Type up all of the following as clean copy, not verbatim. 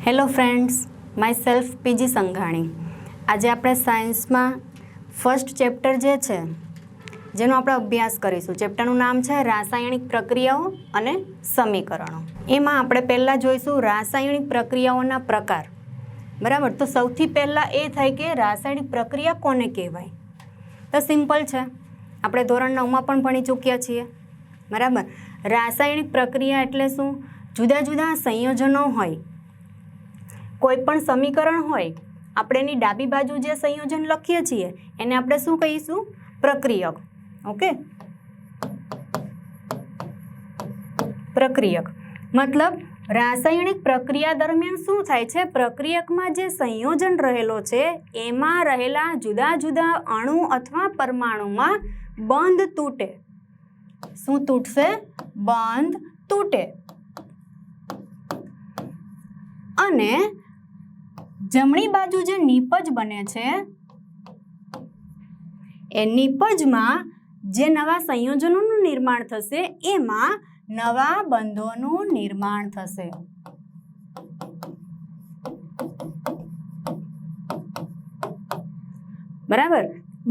Hello friends, my self PG Sanghani. આજે આપણે સાયન્સમાં ફર્સ્ટ ચેપ્ટર જે છે જેનો આપણે અભ્યાસ કરીશું. ચેપ્ટરનું નામ છે રાસાયણિક પ્રક્રિયાઓ અને સમીકરણો. એમાં આપણે પહેલાં જોઈશું રાસાયણિક પ્રક્રિયાઓના પ્રકાર. બરાબર, તો સૌથી પહેલાં એ થાય કે રાસાયણિક પ્રક્રિયા કોને કહેવાય. તો સિમ્પલ છે, આપણે ધોરણ 9માં પણ ભણી ચૂક્યા છીએ. બરાબર, રાસાયણિક પ્રક્રિયા એટલે શું? જુદા જુદા સંયોજનો હોય, કોઈ પણ સમીકરણ હોય, આપણે એની ડાબી બાજુ જે સંયોજન લખીએ છીએ એને આપણે શું કહીશું? પ્રક્રિયક. ઓકે, પ્રક્રિયક મતલબ રાસાયણિક પ્રક્રિયા દરમિયાન શું થાય છે? પ્રક્રિયકમાં જે સંયોજન રહેલો છે એમાં રહેલા જુદા જુદા અણુ અથવા પરમાણુમાં બંધ તૂટે. શું તૂટશે? બંધ તૂટે. અને જમણી બાજુ જે નિપજ બને છે એ નિપજમાં જે નવા સંયોજનોનું નિર્માણ થશે એમાં નવા બંધોનું નિર્માણ થશે. બરાબર,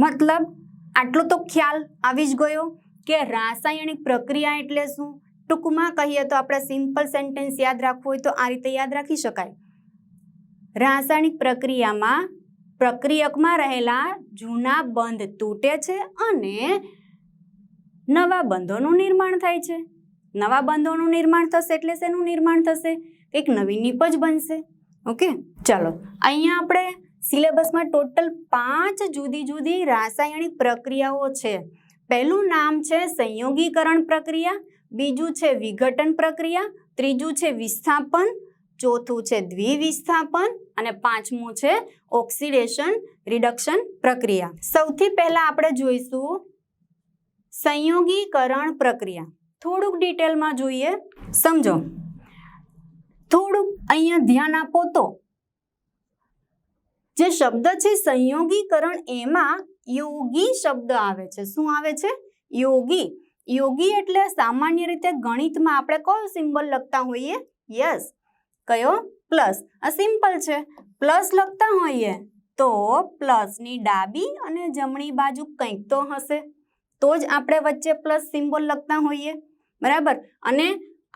મતલબ આટલો તો ખ્યાલ આવી જ ગયો કે રાસાયણિક પ્રક્રિયા એટલે શું. ટૂંકમાં કહીએ તો આપણે સિમ્પલ સેન્ટેન્સ યાદ રાખવું હોય તો આ રીતે યાદ રાખી શકાય. રાસાયણિક પ્રક્રિયામાં પ્રક્રિયકમાં રહેલા જૂના બંધ તૂટે છે અને નવા બંધોનું નિર્માણ થાય છે. નવા બંધોનું નિર્માણ થશે એટલે શેનું નિર્માણ થશે? એક નવી નિપજ બનશે. ઓકે, ચાલો અહીંયા આપણે સિલેબસમાં ટોટલ 5 જુદી જુદી રાસાયણિક પ્રક્રિયાઓ છે. પહેલું નામ છે સંયોગીકરણ પ્રક્રિયા, બીજું છે વિઘટન પ્રક્રિયા, ત્રીજું છે વિસ્થાપન, ચોથું છે દ્વિવિસ્થાપન અને પાંચમું છે ઓક્સિડેશન રિડક્શન પ્રક્રિયા. સૌથી પહેલા આપણે જોઈશું સંયોગીકરણ પ્રક્રિયા. થોડુંક ડિટેલમાં જોઈએ, સમજો. થોડુંક અહીંયા ધ્યાન આપો તો જે શબ્દ છે સંયોગીકરણ એમાં યોગી શબ્દ આવે છે. શું આવે છે? યોગી. યોગી એટલે સામાન્ય રીતે ગણિતમાં આપણે કયો સિમ્બોલ લખતા હોઈએ? યસ, કયો? પ્લસ. આ સિમ્પલ છે. પ્લસ લખતા હોઈએ તો પ્લસની ડાબી અને જમણી બાજુ કંઈક તો હશે, તો જ આપણે વચ્ચે પ્લસ સિમ્બોલ લખતા હોઈએ. બરાબર, અને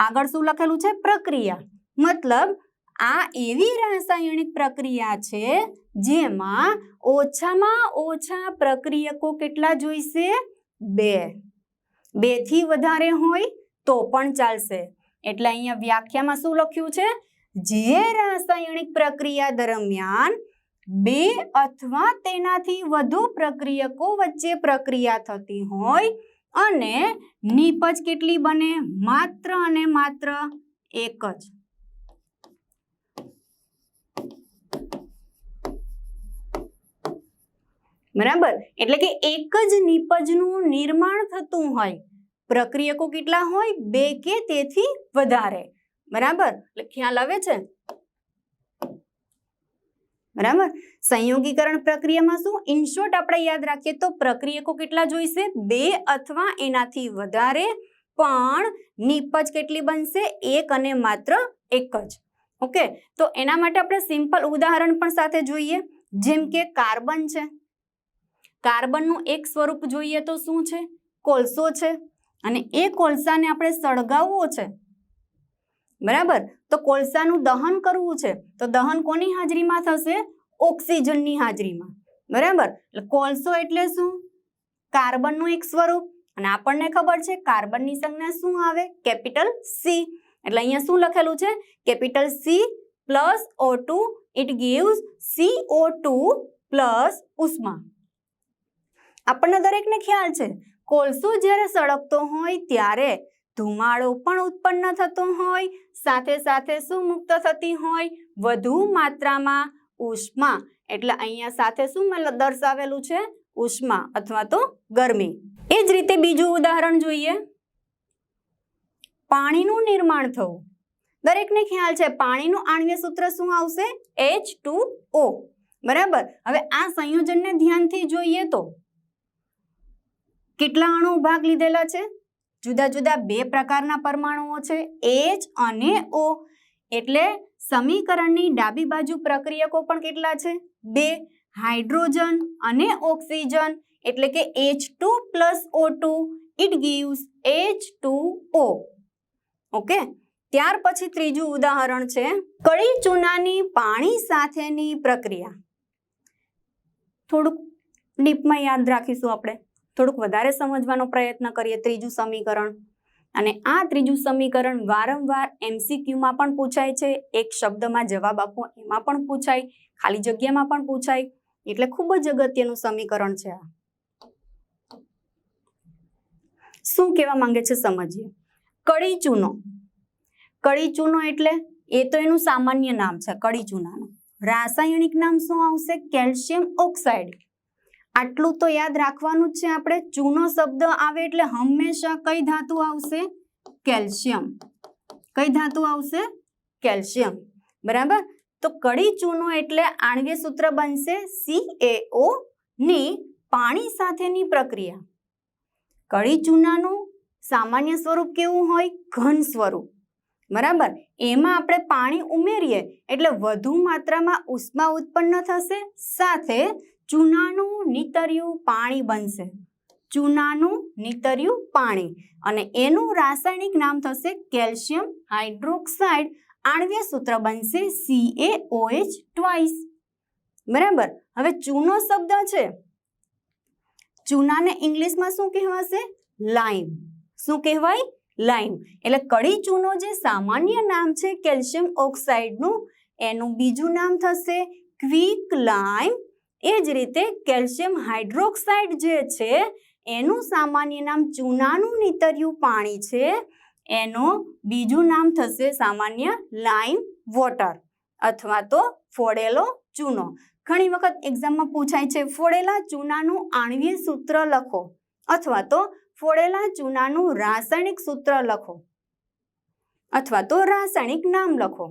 આગળ શું લખેલું છે? પ્રક્રિયા. મતલબ આ એવી રાસાયણિક પ્રક્રિયા છે જેમાં ઓછામાં ઓછા પ્રક્રિયકો કેટલા જોઈશે? 2 થી વધારે હોય તો પણ ચાલશે. એટલે અહીંયા વ્યાખ્યામાં શું લખ્યું છે? જે રાસાયણિક પ્રક્રિયા દરમિયાન 2 અથવા તેનાથી વધુ પ્રક્રિયકો વચ્ચે પ્રક્રિયા થતી હોય અને નિપજ કેટલી બને? માત્ર અને માત્ર એક જ. બરાબર, એટલે કે એક જ નિપજનું નિર્માણ થતું હોય. પ્રક્રિયકો કેટલા હોય? 2 કે તેથી વધારે. બરાબર, એટલે ખ્યાલ આવે છે? બરાબર, સંયોગીકરણ પ્રક્રિયામાં શું? ઇન શોર્ટ આપણે યાદ રાખીએ તો પ્રક્રિયકો કેટલા જોઈશે? 2 અથવા એનાથી વધારે, પણ નિપજ કેટલી બનશે? એક અને માત્ર એક જ. ઓકે, તો એના માટે આપણે સિમ્પલ ઉદાહરણ પણ સાથે જોઈએ. જેમ કે કાર્બન છે. કાર્બનનું એક સ્વરૂપ જોઈએ તો શું છે? કોલસો છે. અને એ કોલસાને આપણે સળગાવવો છે. બરાબર, તો કોલસાનું દહન કરવું છે તો દહન કોની હાજરીમાં થશે? ઓક્સિજનની હાજરીમાં. બરાબર, એટલે કોલસો એટલે શું? કાર્બનનું એક સ્વરૂપ. અને આપણને ખબર છે કાર્બનની સંજ્ઞા શું આવે? Capital C. એટલે અહીંયા શું લખેલું છે? Capital C plus O2. It gives CO2 plus ઉષ્મા. આપણને દરેકને ખ્યાલ છે કોલસો જ્યારે સળગતો હોય ત્યારે ધુમાડો પણ ઉત્પન્ન થતો હોય, સાથે સાથે શું મુક્ત થતી હોય? વધુ માત્રામાં ઉષ્મા. એટલે અહીંયા સાથે શું દર્શાવેલું છે? ઉષ્મા અથવા તો ગરમી. એ જ રીતે બીજું ઉદાહરણ જોઈએ. પાણીનું નિર્માણ થવું. દરેકને ખ્યાલ છે પાણીનું આણ્વીય સૂત્ર શું આવશે? H2O. બરાબર, હવે આ સંયોજનને ધ્યાનથી જોઈએ તો કેટલા અણુ ભાગ લીધેલા છે? જુદા જુદા 2 પ્રકારના પરમાણુઓ છે, H અને O. એટલે સમીકરણની ડાબી બાજુ પ્રક્રિયકો પણ કેટલા છે? 2. હાઇડ્રોજન અને ઓક્સિજન એટલે કે H2 plus O2 it gives H2O. Okay, ત્યાર પછી ત્રીજું ઉદાહરણ છે કળી ચૂનાની પાણી સાથેની પ્રક્રિયા. થોડુંક ડીપમાં યાદ રાખીશું, આપણે થોડુંક વધારે સમજવાનો પ્રયત્ન કરીએ ત્રીજું સમીકરણ. અને આ ત્રીજું સમીકરણ વારંવાર MCQમાં પણ પૂછાય છે, એક શબ્દમાં જવાબ આપો એમાં પણ પૂછાય, ખાલી જગ્યામાં પણ પૂછાય, એટલે ખૂબ જ અગત્યનું સમીકરણ છે આ. શું કહેવા માંગે છે સમજીએ. કળી ચૂનો. કળી ચૂનો એટલે એ તો એનું સામાન્ય નામ છે કળી ચૂનાનું. રાસાયણિક નામ શું આવશે? Calcium oxide. આટલું તો યાદ રાખવાનું જ છે આપણે. ચૂનો શબ્દ આવે એટલે હંમેશા કઈ ધાતુ આવશે? કેલ્શિયમ. કઈ ધાતુ આવશે? કેલ્શિયમ. બરાબર. તો કળી ચૂનો એટલે આણ્વીય સૂત્ર બનશે CaO ની પાણી સાથેની પ્રક્રિયા. કળી ચૂનાનું સામાન્ય સ્વરૂપ કેવું હોય? ઘન સ્વરૂપ. બરાબર. એમાં આપણે પાણી ઉમેરીએ એટલે વધુ માત્રામાં ઉષ્મા ઉત્પન્ન થશે, સાથે ચૂનાનું નીતર્યું પાણી બનશે. ચૂનાનું નીતર્યું પાણી, અને એનું રાસાયણિક નામ થશે કેલ્શિયમ હાઇડ્રોક્સાઇડ. આણ્વીય સૂત્ર બનશે CaOH ટ્વાઇસ. બરાબર. હવે ચૂનો શબ્દ છે, ચૂનાને ઇંગ્લિશમાં શું કહેવાશે? લાઇમ. શું કહેવાય? લાઇમ. એટલે કળી ચૂનો જે સામાન્ય નામ છે કેલ્શિયમ ઓક્સાઇડનું, એનું બીજું નામ થશે ક્વિક લાઇમ. એ જ રીતે કેલ્શિયમ હાઇડ્રોક્સાઇડ જે છે એનું સામાન્ય નામ ચૂનાનું નીતર્યું પાણી છે, એનું બીજું નામ થશે સામાન્ય લાઇમ વોટર અથવા તો ફોડેલો ચૂનો. ઘણી વખત એક્ઝામમાં પૂછાય છે ફોડેલા ચૂનાનું આણ્વીય સૂત્ર લખો અથવા તો ફોડેલા ચૂનાનું રાસાયણિક સૂત્ર લખો અથવા તો રાસાયણિક નામ લખો.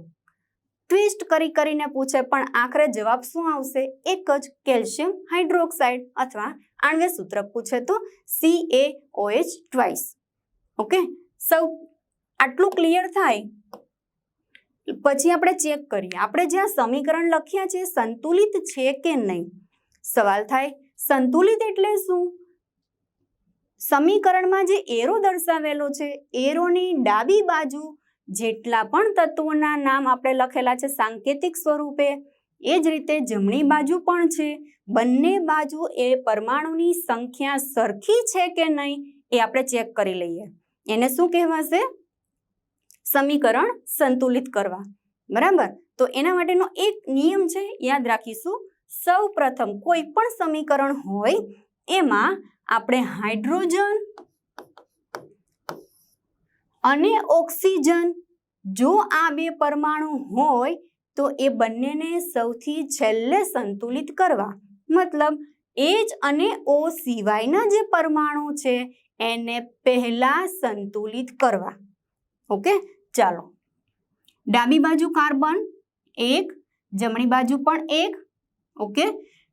ટ્વિસ્ટ કરીને પૂછે, પણ આખરે જવાબ શું આવશે? એક જ, કેલ્શિયમ હાઇડ્રોક્સાઇડ, અથવા આણ્વીય સૂત્ર પૂછે તો CaOH ટ્વાઇસ. ઓકે, સૌ આટલું ક્લિયર થાય પછી આપણે ચેક કરીએ આપણે જે આ સમીકરણ લખ્યા છે સંતુલિત છે કે નહીં. સવાલ થાય સંતુલિત એટલે શું? સમીકરણમાં જે એરો દર્શાવેલો છે, એરોની ડાબી બાજુ જેટલા પણ તત્વોના નામ આપણે લખેલા છે સાંકેતિક સ્વરૂપે, એ જ રીતે જમણી બાજુ પણ છે. બંને બાજુ એ પરમાણુની સંખ્યા સરખી છે કે નહીં એ આપણે ચેક કરી લઈએ. એને શું કહેવાશે? સમીકરણ સંતુલિત કરવા. બરાબર. તો એના માટેનો એક નિયમ છે, યાદ રાખીશું. સૌ પ્રથમ કોઈ પણ સમીકરણ હોય એમાં આપણે હાઇડ્રોજન અને ઓક્સિજન, જો આ બે પરમાણુ હોય તો એ બંનેને સૌથી છેલ્લે સંતુલિત કરવા. મતલબ H અને O સિવાયના જે પરમાણુ છે એને પહેલા સંતુલિત કરવા. ઓકે, ચાલો. ડાબી બાજુ કાર્બન 1, જમણી બાજુ પણ 1. ઓકે,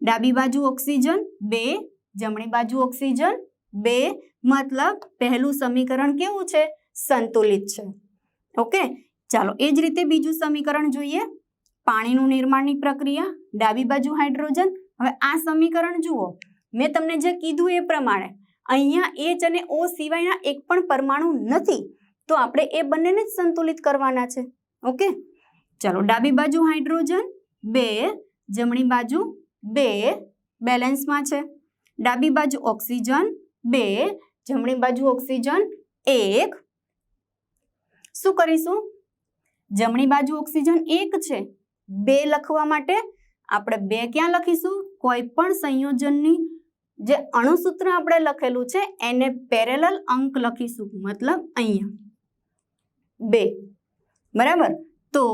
ડાબી બાજુ ઓક્સિજન 2, જમણી બાજુ ઓક્સિજન 2. મતલબ પહેલું સમીકરણ કેવું છે? સંતુલિત છે. ઓકે, ચાલો એ જ રીતે બીજું સમીકરણ જોઈએ. પાણીનું નિર્માણની પ્રક્રિયા, ડાબી બાજુ હાઇડ્રોજન. હવે આ સમીકરણ જુઓ, મેં તમને જે કીધું એ પ્રમાણે અહીંયા H અને O સિવાયના એક પણ પરમાણુ નથી, તો આપણે એ બંનેને જ સંતુલિત કરવાના છે. ઓકે, ચાલો ડાબી બાજુ હાઇડ્રોજન 2, જમણી બાજુ 2 બેલેન્સમાં છે. ડાબી બાજુ ઓક્સિજન 2, જમણી બાજુ ઓક્સિજન 1. શું કરીશું? જમણી બાજુ ઓક્સિજન 1 છે, 2 લખવા માટે આપણે 2 ક્યાં લખીશું? કોઈ પણ સંયોજનની જે અણુસૂત્ર આપણે લખેલું છે એને પેરેલલ અંક લખીશું, મતલબ અહીંયા 2. બરાબર. તો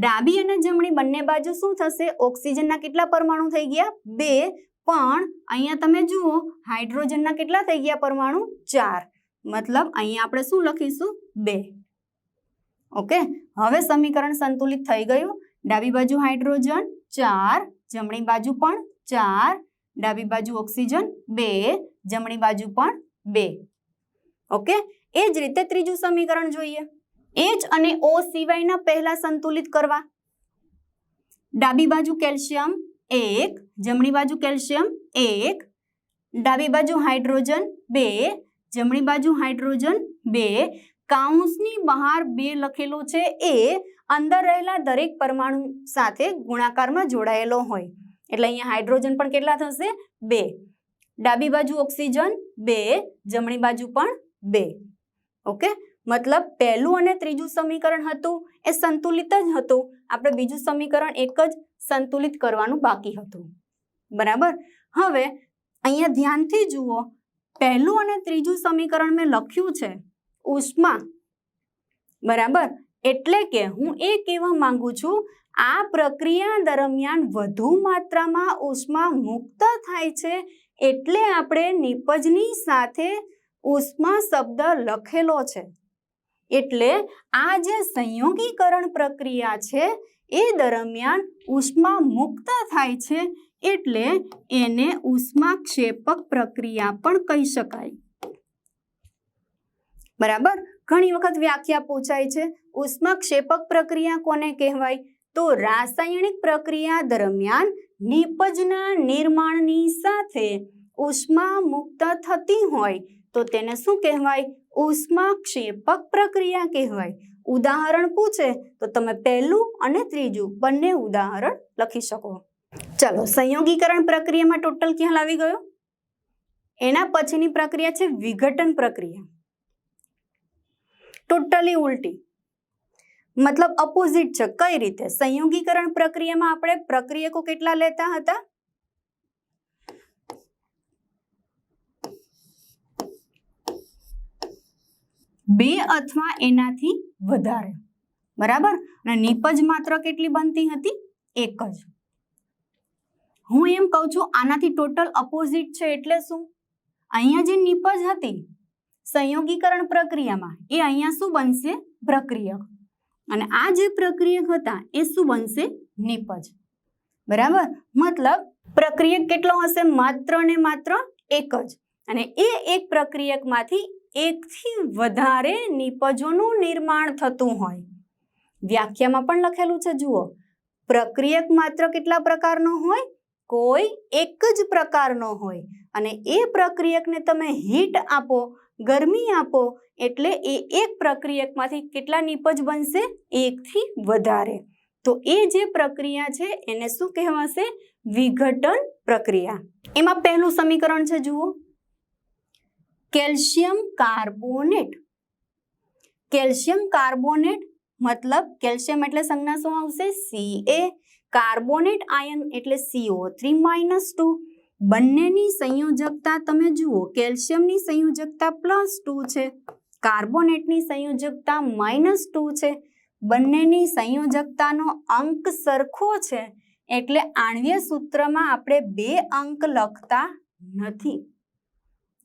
ડાબી અને જમણી બંને બાજુ શું થશે? ઓક્સિજનના કેટલા પરમાણુ થઈ ગયા? 2. પણ અહીંયા તમે જુઓ હાઇડ્રોજનના કેટલા થઈ ગયા પરમાણુ? 4. મતલબ અહીંયા આપણે શું લખીશું? 2. ઓકે, હવે સમીકરણ સંતુલિત થઈ ગયું. ડાબી બાજુ હાઇડ્રોજન 4, જમણી બાજુ પણ 4, ડાબી બાજુ ઓક્સિજન 2, જમણી બાજુ પણ 2. ઓકે, એ જ રીતે ત્રીજું સમીકરણ જોઈએ. H અને O સિવાયના પહેલા સંતુલિત કરવા. ડાબી બાજુ કેલ્શિયમ 1, જમણી બાજુ કેલ્શિયમ 1, ડાબી બાજુ હાઇડ્રોજન 2, જમણી બાજુ હાઇડ્રોજન 2, કાઉન્સની બહાર 2 લખેલો છે એ અંદર રહેલા દરેક પરમાણુ સાથે ગુણાકારમાં જોડાયેલો હોય એટલે અહીંયા હાઇડ્રોજન પણ કેટલા થશે 2, ડાબી બાજુ ઓક્સિજન 2, જમણી બાજુ પણ 2. ઓકે, મતલબ પહેલું અને ત્રીજું સમીકરણ હતું એ સંતુલિત જ હતું, આપણે બીજું સમીકરણ એક જ સંતુલિત કરવાનું બાકી હતું. બરાબર. હવે અહીંયા ધ્યાનથી જુઓ, પહેલું અને ત્રીજું સમીકરણ મેં લખ્યું છે ઉષ્મા. બરાબર, એટલે કે હું એ કહેવા માંગુ છું આ પ્રક્રિયા દરમિયાન વધુ માત્રામાં ઉષ્મા મુક્ત થાય છે એટલે આપણે નિપજની સાથે ઉષ્મા શબ્દ લખેલો છે. એટલે આ જે સંયોગીકરણ પ્રક્રિયા છે એ દરમિયાન ઉષ્મા મુક્ત થાય છે એટલે એને ઉષ્માક્ષેપક પ્રક્રિયા પણ કહી શકાય. બરાબર. ઘણી વખત વ્યાખ્યા પૂછાય છે ઉષ્માક્ષેપક પ્રક્રિયા કોને કહેવાય? તો રાસાયણિક પ્રક્રિયા દરમિયાન નિપજના નિર્માણની સાથે ઉષ્મા મુક્ત થતી હોય તો તેને શું કહેવાય? ઉષ્માક્ષેપક પ્રક્રિયા કહેવાય. ઉદાહરણ પૂછે તો તમે પહેલું અને ત્રીજું બંને ઉદાહરણ લખી શકો. ચલો, સંયોગીકરણ પ્રક્રિયામાં ટોટલ ખ્યાલ આવી ગયો. એના પછીની પ્રક્રિયા છે વિઘટન પ્રક્રિયા. ટોટલી ઉલટી, મતલબ અપોઝિટ છે. કઈ રીતે? સંયોગીકરણ પ્રક્રિયામાં આપણે પ્રક્રિયકો કેટલા લેતા હતા? 2 અથવા એનાથી વધારે. બરાબર. અને નિપજ માત્ર કેટલી બનતી હતી? 1 જ. હું એમ કહું છું આનાથી ટોટલ અપોઝિટ છે એટલે શું? અહીંયા જે નિપજ હતી સંયોગીકરણ પ્રક્રિયામાં એ અહીંયા શું બનશે? પ્રક્રિયક. અને આ જે પ્રક્રિયક હતા એ શું બનશે? નિપજ. બરાબર. મતલબ પ્રક્રિયક કેટલો હશે? માત્ર ને માત્ર 1 જ. અને એ એક પ્રક્રિયકમાંથી 1 થી વધારે નિપજોનું નિર્માણ થતું હોય. વ્યાખ્યામાં પણ લખેલું છે, જુઓ. પ્રક્રિયક માત્ર કેટલા પ્રકારનો હોય? કોઈ એક જ પ્રકારનો હોય. અને એ પ્રક્રિયકને તમે હીટ આપો, ગરમી આપો એટલે એ એક પ્રક્રિયકમાંથી કેટલા નિપજ બનશે? 1 થી વધારે. તો એ જે પ્રક્રિયા છે એને શું કહેવાશે? વિઘટન પ્રક્રિયા. એમાં પહેલું સમીકરણ છે, જુઓ. Calcium carbonate. કેલ્શિયમ કાર્બોનેટ મતલબ કેલ્શિયમ એટલે સંજ્ઞા શું આવશે? Ca. કાર્બોનેટ આયન એટલે CO3-2. બંનેની સંયોજકતા તમે જુઓ, કેલ્શિયમની સંયોજકતા +2 છે, કાર્બોનેટની સંયોજકતા -2 છે. બંનેની સંયોજકતાનો અંક સરખો છે એટલે આણ્વીય સૂત્રમાં આપણે 2 અંક લખતા નથી.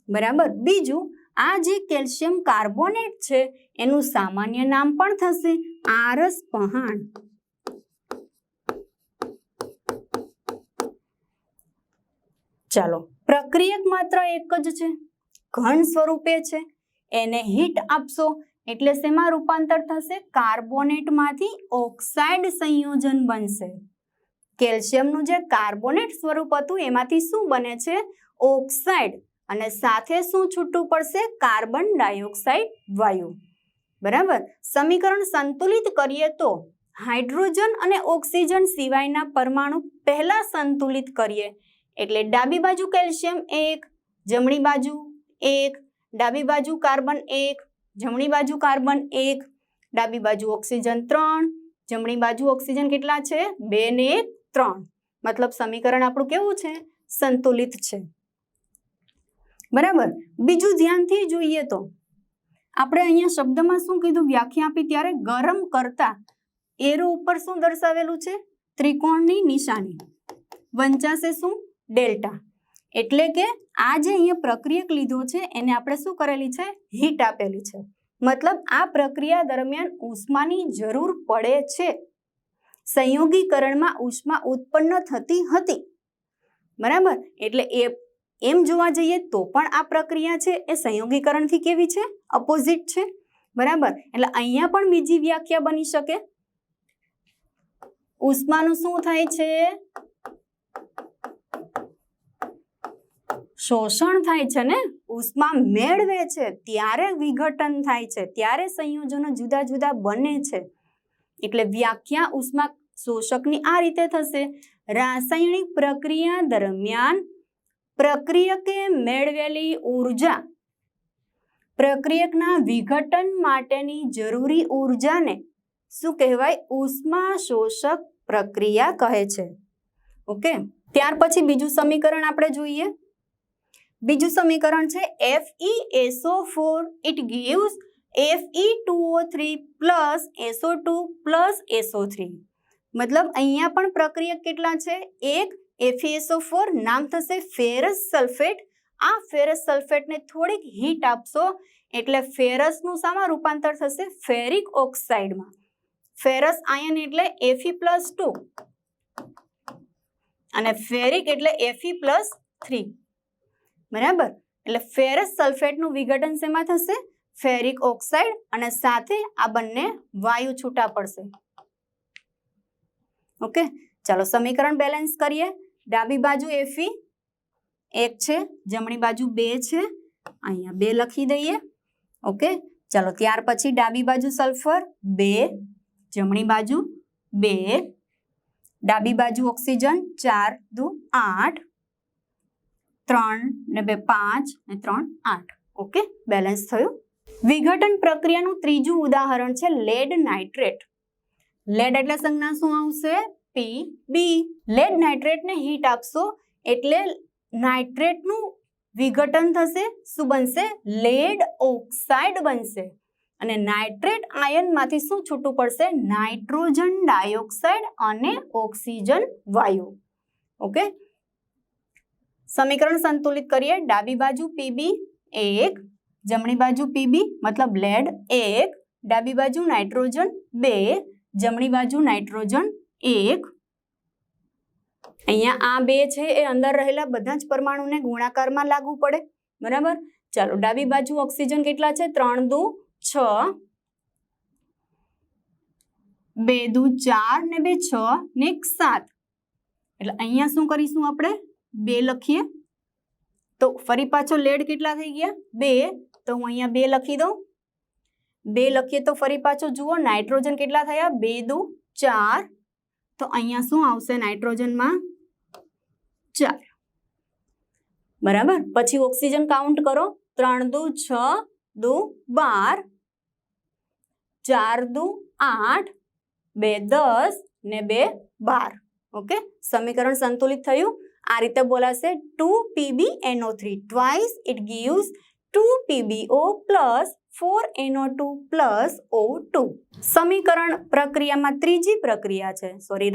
બરાબર. બીજું, આ જે કેલ્શિયમ કાર્બોનેટ છે એનું સામાન્ય નામ પણ થશે આરસપહાણ. ચાલો, પ્રક્રિયક માત્ર એક જ છે, ઘન સ્વરૂપે છે. એને હીટ આપશો એટલે શેમાં રૂપાંતર થશે? કાર્બોનેટમાંથી ઓક્સાઇડ સંયોજન બનશે. કેલ્શિયમનું જે કાર્બોનેટ સ્વરૂપ હતું એમાંથી શું બને છે? ઓક્સાઇડ. અને સાથે શું છૂટું પડશે? કાર્બન ડાયોક્સાઇડ વાયુ. બરાબર. સમીકરણ સંતુલિત કરીએ તો હાઇડ્રોજન અને ઓક્સિજન સિવાયના પરમાણુ પહેલા સંતુલિત કરીએ એટલે ડાબી બાજુ કેલ્શિયમ 1, જમણી બાજુ 1, ડાબી બાજુ કાર્બન 1, જમણી બાજુ કાર્બન 1, ડાબી બાજુ ઓક્સિજન 3, જમણી બાજુ ઓક્સિજન કેટલા છે? 2 ને 1 3. મતલબ સમીકરણ આપણું કેવું છે? સંતુલિત છે. બરાબર. બીજું ધ્યાનથી જોઈએ તો આપણે અહીંયા શબ્દમાં શું કીધું? વ્યાખ્યા આપી ત્યારે ગરમ કરતા એરો ઉપર શું દર્શાવેલું છે? ત્રિકોણની નિશાની. વંચાશે શું? ડેલ્ટા. એટલે કે આ જે અહીંયા પ્રક્રિયક લીધો છે એને આપણે શું કરેલી છે? હીટ આપેલી છે. મતલબ આ પ્રક્રિયા દરમિયાન ઉષ્માની જરૂર પડે છે. સંયોગીકરણમાં ઉષ્મા ઉત્પન્ન થતી હતી. બરાબર. એટલે એમ જોવા જઈએ તો પણ આ પ્રક્રિયા છે એ સંયોગીકરણથી કેવી છે? અપોઝિટ છે. બરાબર, એટલે અહીંયા પણ બીજી વ્યાખ્યા બની શકે. ઉષ્માનું શું થાય છે? શોષણ થાય છે ને. ઉષ્મા મેળવે છે ત્યારે વિઘટન થાય છે, ત્યારે સંયોજનો જુદા જુદા બને છે. એટલે વ્યાખ્યા ઉષ્મા શોષકની આ રીતે થશે: રાસાયણિક પ્રક્રિયા દરમિયાન પ્રક્રિયકે મેળવેલી ઉર્જા પ્રક્રિયકના વિઘટન માટેની જરૂરી ઉર્જાને શું કહેવાય? ઉષ્મા શોષક પ્રક્રિયા કહે છે. ઓકે, ત્યાર પછી બીજું સમીકરણ આપણે જોઈએ. બીજું સમીકરણ છે FeSO4 it gives Fe2O3 plus SO2 plus SO3. મતલબ અહીંયા પણ પ્રક્રિયક કેટલા છે? એક. FeSO4 નામ થશે ફેરસ સલ્ફેટ. આ ફેરસ સલ્ફેટને થોડીક હીટ આપશો એટલે ફેરસનું શામાં રૂપાંતર થશે? ફેરિક ઓક્સાઇડમાં. ફેરસ આયન એટલે Fe+2 અને ફેરિક એટલે Fe+3. બરાબર, એટલે ફેરસ સલ્ફેટનું વિઘટન શેમાં થશે? ફેરિક ઓક્સાઇડ, અને સાથે આ બંને વાયુ છૂટા પડશે. ઓકે, ચાલો સમીકરણ બેલેન્સ કરીએ. ડાબી બાજુ Fe 1 છે, જમણી બાજુ 2 છે, અહીંયા 2 લખી દઈએ. ઓકે, ચાલો ત્યાર પછી ડાબી બાજુ સલ્ફર 2, જમણી બાજુ 2, ડાબી બાજુ ઓક્સિજન 4 દુ 8, 3 ને 2 5 ને 3 8. ઓકે, બેલેન્સ થયું. વિઘટન પ્રક્રિયાનું ત્રીજું ઉદાહરણ છે લેડ નાઇટ્રેટ. લેડ એટલે સંજ્ઞા શું આવશે? Pb. લેડ નાઇટ્રેટને હીટ આપશો એટલે નાઇટ્રેટનું વિઘટન થશે. શું બનશે? લેડ ઓક્સાઇડ બનશે. અને નાઇટ્રેટ આયનમાંથી શું છૂટું પડશે? નાઇટ્રોજન ડાયોક્સાઇડ અને ઓક્સિજન વાયુ. ઓકે, સમીકરણ સંતુલિત કરીએ. ડાબી બાજુ Pb 1, જમણી બાજુ Pb મતલબ લેડ 1, ડાબી બાજુ નાઇટ્રોજન 2, જમણી બાજુ નાઇટ્રોજન 1. અહીંયા આ 2 છે એ અંદર રહેલા બધા જ પરમાણુને ગુણાકારમાં લાગુ પડે. બરાબર, ચાલો ડાબી બાજુ ઓક્સિજન કેટલા છે? 3 દુ 6, 2 દુ 4 ને 2 6 ને 1 7. એટલે અહીંયા શું કરીશું આપણે? 2 લખીએ તો ફરી પાછો લેડ કેટલા થઈ ગયા? 2. તો હું અહીંયા 2 લખી દઉં. 2 લખીએ તો ફરી પાછો જુઓ નાઇટ્રોજન કેટલા થયા? 2 દુ 4. તો અહીંયા શું આવશે નાઇટ્રોજનમાં? 4. બરાબર, પછી ઓક્સિજન કાઉન્ટ કરો. 3 દુ 6 દુ 12, 4 દુ 8, 2 10 ને 2 12. ઓકે, સમીકરણ સંતુલિત થયું. આ રીતે બોલાશે 2PbNO3 twice it gives 2PbO plus 4NO2 plus O2. સમીકરણ પ્રક્રિયામાં ત્રીજી પ્રક્રિયા છે,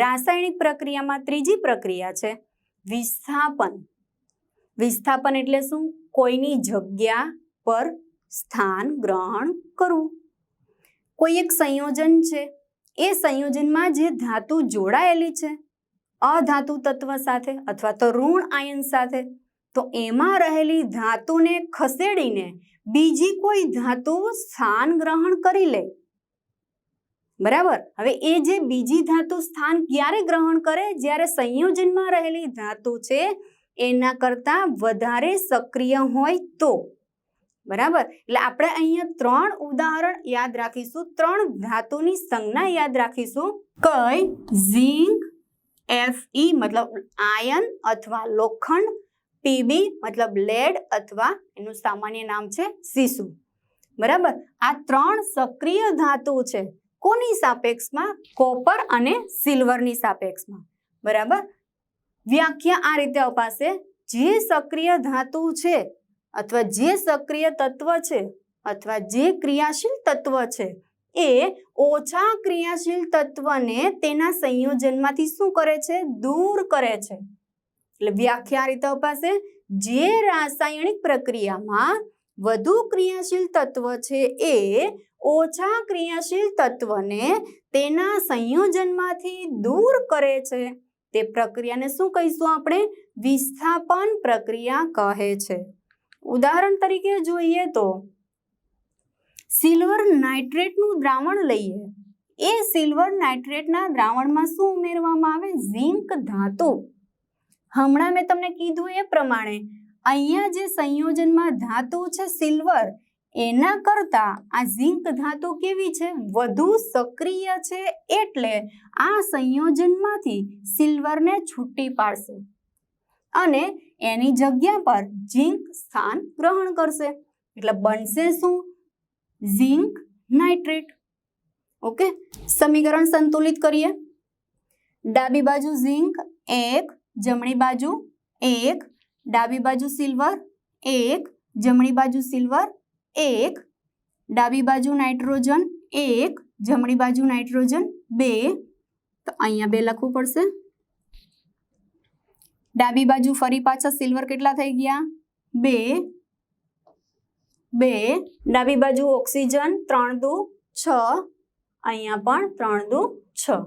રાસાયણિક પ્રક્રિયામાં ત્રીજી પ્રક્રિયા છે વિસ્થાપન. વિસ્થાપન એટલે શું? કોઈની જગ્યા પર સ્થાન ગ્રહણ કરવું. કોઈ એક સંયોજન છે, એ સંયોજનમાં જે ધાતુ જોડાયેલી છે અધાતુ તત્વ સાથે અથવા તો ઋણ આયન સાથે, તો એમાં રહેલી ધાતુને ખસેડીને બીજી કોઈ ધાતુ સ્થાન ગ્રહણ કરી લે. બરાબર, હવે એ જે બીજી ધાતુ સ્થાન ક્યારે ગ્રહણ કરે? જ્યારે સંયોજનમાં રહેલી ધાતુ છે એના કરતા વધારે સક્રિય હોય તો. બરાબર, એટલે આપણે અહીંયા 3 ઉદાહરણ યાદ રાખીશું, 3 ધાતુની સંજ્ઞા યાદ રાખીશું. કઈ? ઝિંક, Fe મતલબ આયન અથવા લોખંડ, Pb મતલબ લેડ અથવા એનું સામાન્ય નામ છે સીસુ. બરાબર, આ 3 સક્રિય ધાતુ છે. કોની સાપેક્ષમાં? કોપર અને સિલ્વરની સાપેક્ષમાં. બરાબર, વ્યાખ્યા આ રીતે અપાશે: જે સક્રિય ધાતુ છે અથવા જે સક્રિય તત્વ છે અથવા જે ક્રિયાશીલ તત્વ છે એ ઓછા ક્રિયાશીલ તત્વને તેના સંયોજનમાંથી શું કરે છે? દૂર કરે છે. એટલે વ્યાખ્યા આ રીતે અપાશે: જે રાસાયણિક પ્રક્રિયામાં વધુ ક્રિયાશીલ તત્વ છે એ ઓછા ક્રિયાશીલ તત્વને તેના સંયોજનમાંથી દૂર કરે છે, તે પ્રક્રિયાને શું કહીશું આપણે? વિસ્થાપન પ્રક્રિયા કહે છે. ઉદાહરણ તરીકે જોઈએ તો સિલ્વર નાઇટ્રેટનું દ્રાવણ લઈએ, એ સિલ્વર નાઇટ્રેટના દ્રાવણમાં શું ઉમેરવામાં આવે? ઝિંક ધાતુ. હમણાં મેં તમને કીધું એ પ્રમાણે અહીંયા જે સંયોજનમાં ધાતુ છે સિલ્વર, એના કરતા આ ઝિંક ધાતુ કેવી છે? વધુ સક્રિય છે, એટલે આ સંયોજનમાંથી સિલ્વરને છૂટી પાડશે અને એની જગ્યા પર ઝિંક સ્થાન ગ્રહણ કરશે, એટલે બનશે શું? Zinc nitrate. ઓકે, સમીકરણ સંતુલિત કરીએ. ડાબી બાજુ ઝિંક 1, જમણી બાજુ 1, ડાબી બાજુ સિલ્વર 1, જમણી બાજુ સિલ્વર 1, ડાબી બાજુ નાઇટ્રોજન 1, જમણી બાજુ નાઇટ્રોજન 2. તો અહીંયા 2 લખવું પડશે. ડાબી બાજુ ફરી પાછા સિલ્વર કેટલા થઈ ગયા? 2, 2. ડાબી બાજુ ઓક્સિજન 3 દુ 6, અહીંયા પણ 3 દુ 6.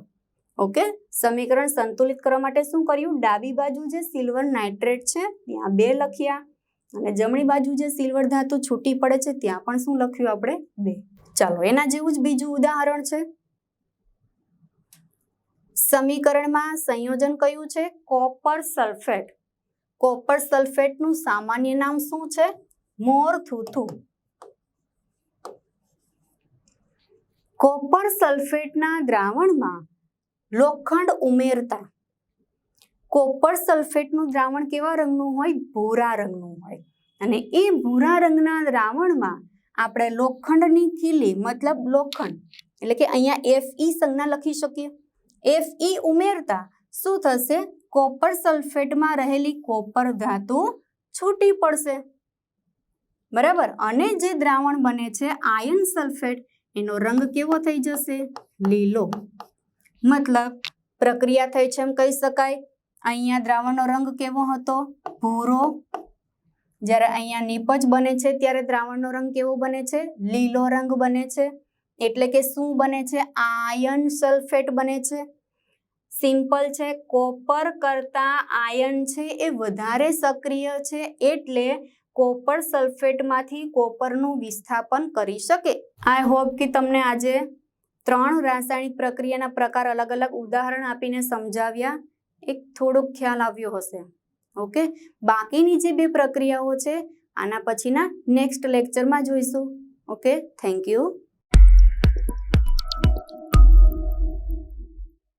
ઓકે, સમીકરણ સંતુલિત કરવા માટે શું કર્યું? ડાબી બાજુ જે સિલ્વર નાઇટ્રેટ છે ત્યાં 2 લખ્યા અને જમણી બાજુ જે સિલ્વર ધાતુ છૂટી પડે છે ત્યાં પણ શું લખ્યું આપણે? 2. ચાલો, એના જેવું જ બીજું ઉદાહરણ છે. સમીકરણમાં સંયોજન કયું છે? Copper sulphate. કોપર સલ્ફેટનું સામાન્ય નામ શું છે? મોરથુથુ. કોપર સલ્ફેટના દ્રાવણમાં લોખંડ ઉમેરતા કોપર સલ્ફેટનું દ્રાવણ કેવા રંગનું હોય? ભૂરા રંગનું હોય. અને એ ભૂરા રંગના દ્રાવણમાં આપણે લોખંડની ખીલી મતલબ લોખંડ એટલે કે અહીંયા Fe સંજ્ઞા લખી શકીએ. Fe ઉમેરતા શું થશે? કોપર સલ્ફેટમાં રહેલી કોપર ધાતુ છૂટી પડશે, બરાબર. અને જે દ્રાવણ બને છે આયર્ન સલ્ફેટ, એનો રંગ કેવો થઈ જશે? લીલો. મતલબ પ્રક્રિયા થઈ છે એમ કહી શકાય. અહીંયા દ્રાવણનો રંગ કેવો હતો? ભૂરો. જ્યારે અહીંયા નીપજ બને છે ત્યારે દ્રાવણનો રંગ કેવો બને છે? લીલો રંગ બને છે. એટલે કે શું બને છે? આયર્ન સલ્ફેટ બને છે. સિમ્પલ છે, કોપર કરતા આયર્ન છે એ વધારે સક્રિય છે, એટલે કોપર સલ્ફેટમાંથી કોપરનું વિસ્થાપન કરી શકે. આઈ હોપ કે તમને આજે 3 રાસાયણિક પ્રક્રિયાના પ્રકાર અલગ અલગ ઉદાહરણ આપીને સમજાવ્યા એક થોડોક ખ્યાલ આવ્યો હશે. ઓકે, બાકીની જે 2 પ્રક્રિયાઓ છે આના પછીના નેક્સ્ટ લેક્ચરમાં જોઈશું. Okay, thank you.